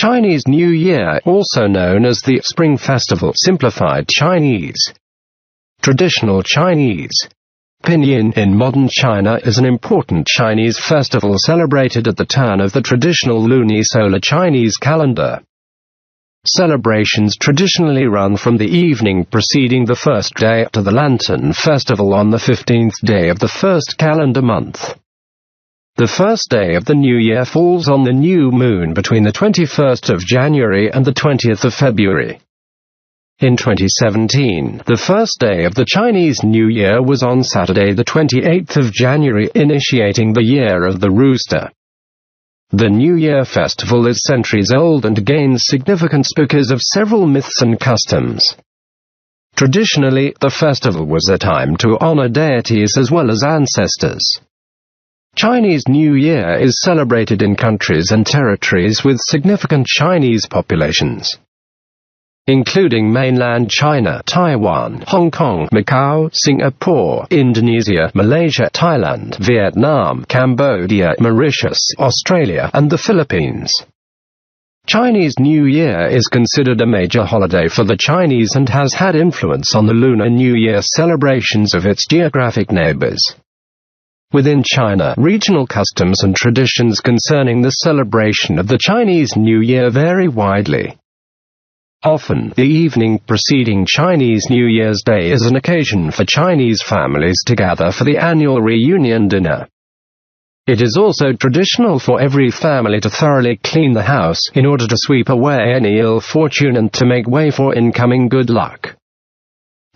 Chinese New Year, also known as the Spring Festival, simplified Chinese. Traditional Chinese. Pinyin in modern China is an important Chinese festival celebrated at the turn of the traditional lunisolar Chinese calendar. Celebrations traditionally run from the evening preceding the first day to the Lantern Festival on the 15th day of the first calendar month. The first day of the new year falls on the new moon between the 21st of January and the 20th of February. In 2017, the first day of the Chinese New Year was on Saturday the 28th of January, initiating the Year of the Rooster. The New Year festival is centuries old and gains significance because of several myths and customs. Traditionally, the festival was a time to honor deities as well as ancestors. Chinese New Year is celebrated in countries and territories with significant Chinese populations, including mainland China, Taiwan, Hong Kong, Macau, Singapore, Indonesia, Malaysia, Thailand, Vietnam, Cambodia, Mauritius, Australia, and the Philippines. Chinese New Year is considered a major holiday for the Chinese and has had influence on the Lunar New Year celebrations of its geographic neighbors. Within China, regional customs and traditions concerning the celebration of the Chinese New Year vary widely. Often, the evening preceding Chinese New Year's Day is an occasion for Chinese families to gather for the annual reunion dinner. It is also traditional for every family to thoroughly clean the house in order to sweep away any ill fortune and to make way for incoming good luck.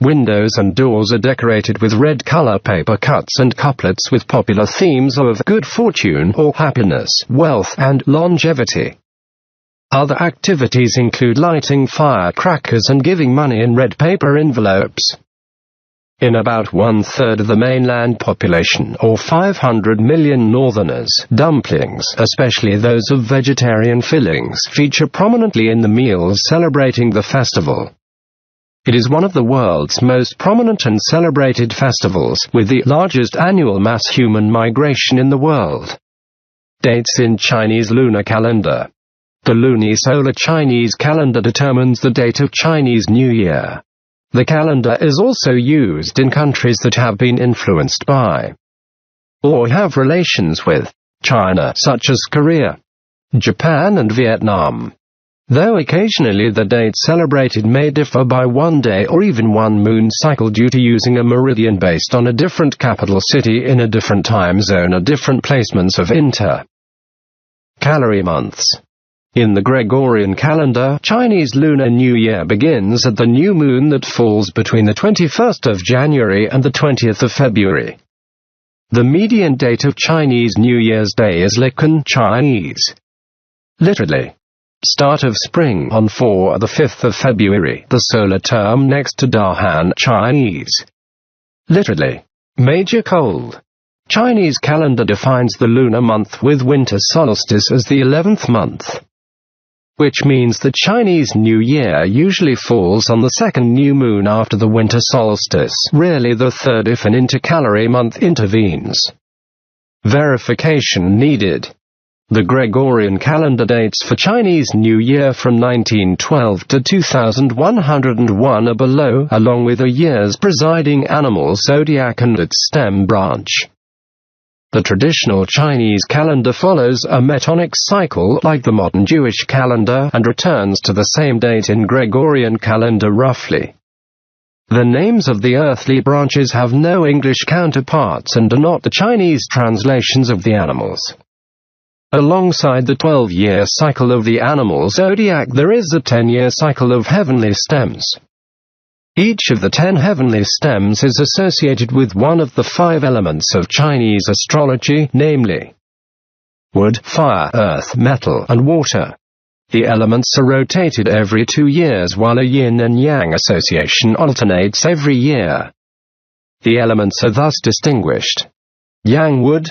Windows and doors are decorated with red color paper cuts and couplets with popular themes of good fortune or happiness, wealth, and longevity. Other activities include lighting firecrackers and giving money in red paper envelopes. In about one-third of the mainland population, or 500 million northerners, dumplings, especially those of vegetarian fillings, feature prominently in the meals celebrating the festival. It is one of the world's most prominent and celebrated festivals, with the largest annual mass human migration in the world. Dates in Chinese lunar calendar. The lunisolar Chinese calendar determines the date of Chinese New Year. The calendar is also used in countries that have been influenced by or have relations with China, such as Korea, Japan, and Vietnam. Though occasionally the date celebrated may differ by one day or even one moon cycle due to using a meridian based on a different capital city in a different time zone or different placements of inter-calendar months. In the Gregorian calendar, Chinese Lunar New Year begins at the new moon that falls between the 21st of January and the 20th of February. The median date of Chinese New Year's Day is Likan Chinese. Literally, start of spring on 4 the 5th of February, the solar term next to Dahan Chinese. Literally, major cold. Chinese calendar defines the lunar month with winter solstice as the 11th month, which means the Chinese New Year usually falls on the second new moon after the winter solstice, rarely the third if an intercalary month intervenes. Verification needed. The Gregorian calendar dates for Chinese New Year from 1912 to 2101 are below, along with a year's presiding animal zodiac and its stem branch. The traditional Chinese calendar follows a metonic cycle like the modern Jewish calendar and returns to the same date in Gregorian calendar roughly. The names of the earthly branches have no English counterparts and are not the Chinese translations of the animals. Alongside the 12-year cycle of the animal zodiac, there is a 10-year cycle of heavenly stems. Each of the 10 heavenly stems is associated with one of the 5 elements of Chinese astrology, namely wood, fire, earth, metal, and water. The elements are rotated every 2 years while a yin and yang association alternates every year. The elements are thus distinguished: yang wood,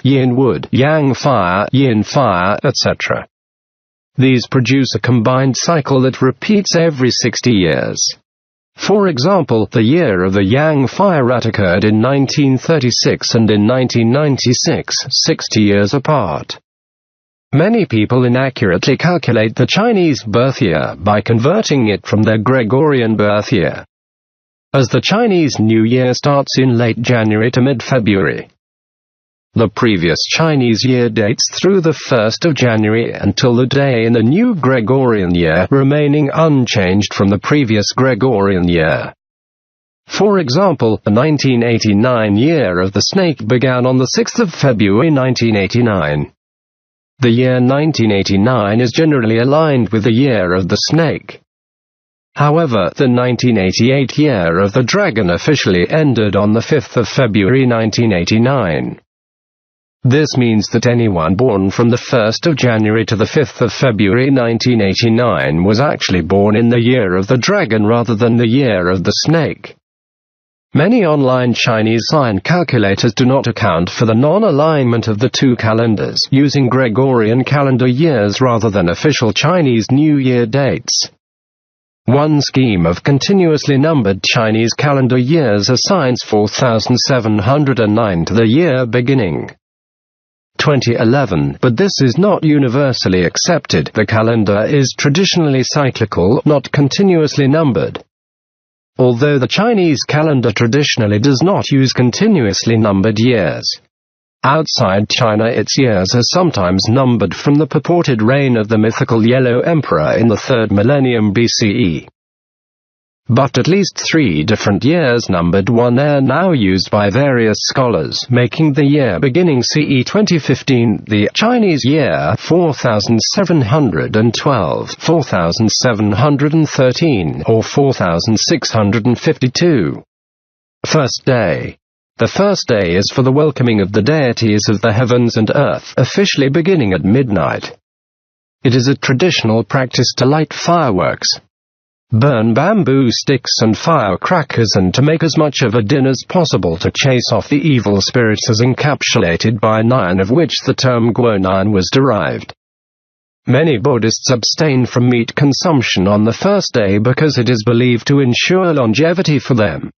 yang fire, yin fire, etc. These produce a combined cycle that repeats every 60 years. For example, the year of the Yang fire rat occurred in 1936 and in 1996, 60 years apart. Many people inaccurately calculate the Chinese birth year by converting it from their Gregorian birth year, as the Chinese New Year starts in late January to mid-February. The previous Chinese year dates through the 1st of January until the day in the new Gregorian year, remaining unchanged from the previous Gregorian year. For example, the 1989 year of the snake began on the 6th of February 1989. The year 1989 is generally aligned with the year of the snake. However, the 1988 year of the dragon officially ended on the 5th of February 1989. This means that anyone born from the 1st of January to the 5th of February 1989 was actually born in the year of the dragon rather than the year of the snake. Many online Chinese sign calculators do not account for the non-alignment of the two calendars, using Gregorian calendar years rather than official Chinese New Year dates. One scheme of continuously numbered Chinese calendar years assigns 4709 to the year beginning 2011, but this is not universally accepted. The calendar is traditionally cyclical, not continuously numbered. Although the Chinese calendar traditionally does not use continuously numbered years, outside China its years are sometimes numbered from the purported reign of the mythical Yellow Emperor in the 3rd millennium BCE. But at least 3 different years numbered one are now used by various scholars, making the year beginning CE 2015 the Chinese year 4712, 4713, or 4652. First day. The first day is for the welcoming of the deities of the heavens and earth, officially beginning at midnight. It is a traditional practice to light fireworks, burn bamboo sticks and firecrackers, and to make as much of a din as possible to chase off the evil spirits as encapsulated by 9, of which the term guo-9 was derived. Many Buddhists abstain from meat consumption on the first day because it is believed to ensure longevity for them.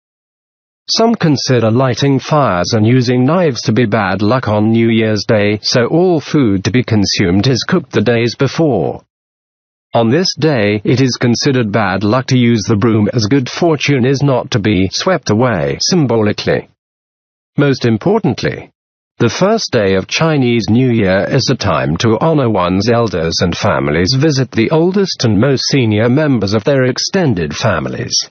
Some consider lighting fires and using knives to be bad luck on New Year's Day, so all food to be consumed is cooked the days before. On this day, it is considered bad luck to use the broom, as good fortune is not to be swept away symbolically. Most importantly, the first day of Chinese New Year is a time to honor one's elders, and families visit the oldest and most senior members of their extended families.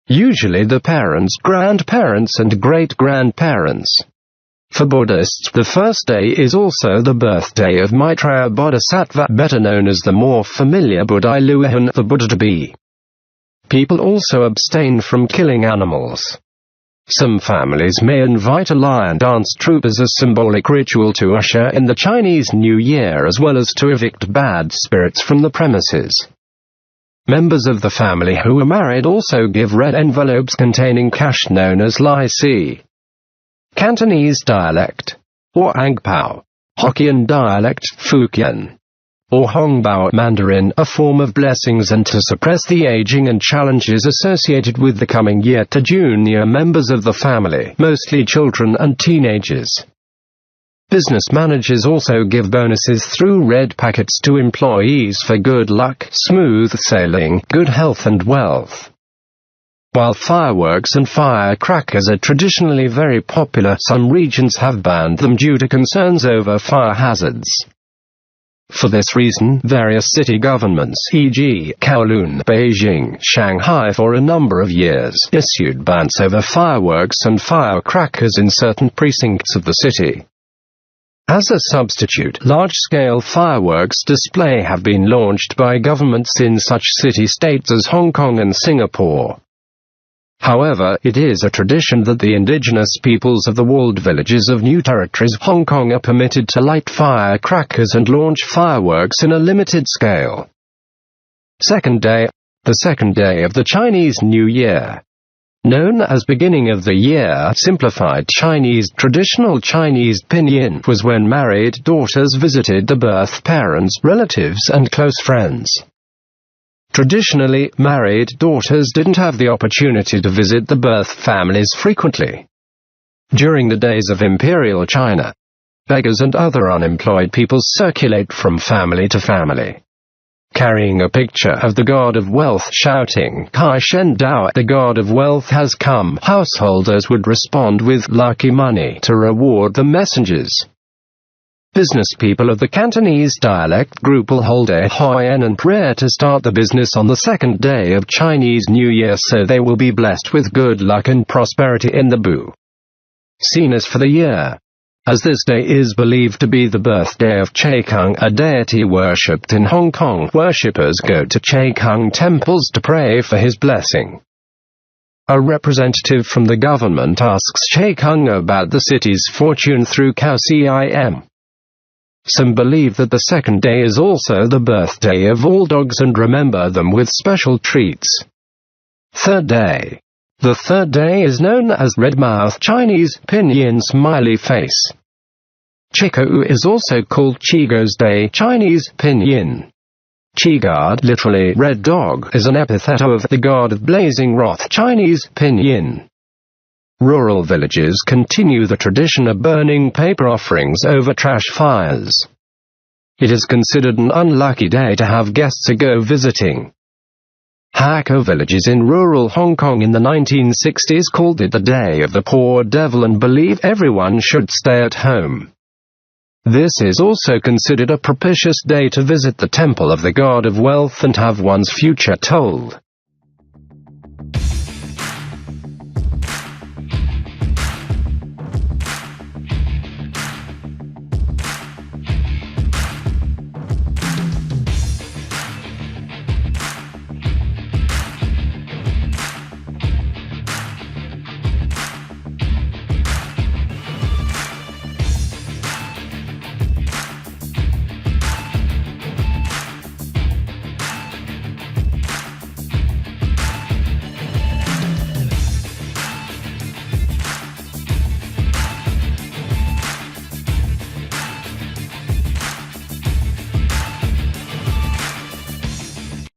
Usually the parents, grandparents, and great-grandparents. For Buddhists, the first day is also the birthday of Maitreya Bodhisattva, better known as the more familiar Buddha-Luhan, the Buddha-to-be. People also abstain from killing animals. Some families may invite a lion dance troupe as a symbolic ritual to usher in the Chinese New Year, as well as to evict bad spirits from the premises. Members of the family who are married also give red envelopes containing cash known as lai si. Cantonese dialect, or Angpao, Hokkien dialect, Fukian, or Hongbao Mandarin, a form of blessings and to suppress the aging and challenges associated with the coming year to junior members of the family, mostly children and teenagers. Business managers also give bonuses through red packets to employees for good luck, smooth sailing, good health and wealth. While fireworks and firecrackers are traditionally very popular, some regions have banned them due to concerns over fire hazards. For this reason, various city governments, e.g., Kowloon, Beijing, Shanghai, for a number of years, issued bans over fireworks and firecrackers in certain precincts of the city. As a substitute, large-scale fireworks display have been launched by governments in such city-states as Hong Kong and Singapore. However, it is a tradition that the indigenous peoples of the walled villages of New Territories, Hong Kong, are permitted to light firecrackers and launch fireworks in a limited scale. Second day. The second day of the Chinese New Year, known as beginning of the year, simplified Chinese, traditional Chinese Pinyin, was when married daughters visited the birth parents, relatives, and close friends. Traditionally, married daughters didn't have the opportunity to visit the birth families frequently. During the days of Imperial China, beggars and other unemployed people circulate from family to family, carrying a picture of the god of wealth shouting, Kai Shen Dao, the god of wealth has come. Householders would respond with lucky money to reward the messengers. Business people of the Cantonese dialect group will hold a Hoyan and prayer to start the business on the second day of Chinese New Year, so they will be blessed with good luck and prosperity in the Bu Sinus for the year. As this day is believed to be the birthday of Che Kung, a deity worshipped in Hong Kong, worshippers go to Che Kung temples to pray for his blessing. A representative from the government asks Che Kung about the city's fortune through CIM. Some believe that the second day is also the birthday of all dogs and remember them with special treats. Third day. The third day is known as Red Mouth Chinese Pinyin smiley face. Chikou is also called Chigo's Day Chinese Pinyin. Chigard, literally red dog, is an epithet of the god of blazing wrath Chinese Pinyin. Rural villages continue the tradition of burning paper offerings over trash fires. It is considered an unlucky day to have guests go visiting. Hakka villages in rural Hong Kong in the 1960s called it the Day of the Poor Devil and believe everyone should stay at home. This is also considered a propitious day to visit the temple of the god of wealth and have one's future told.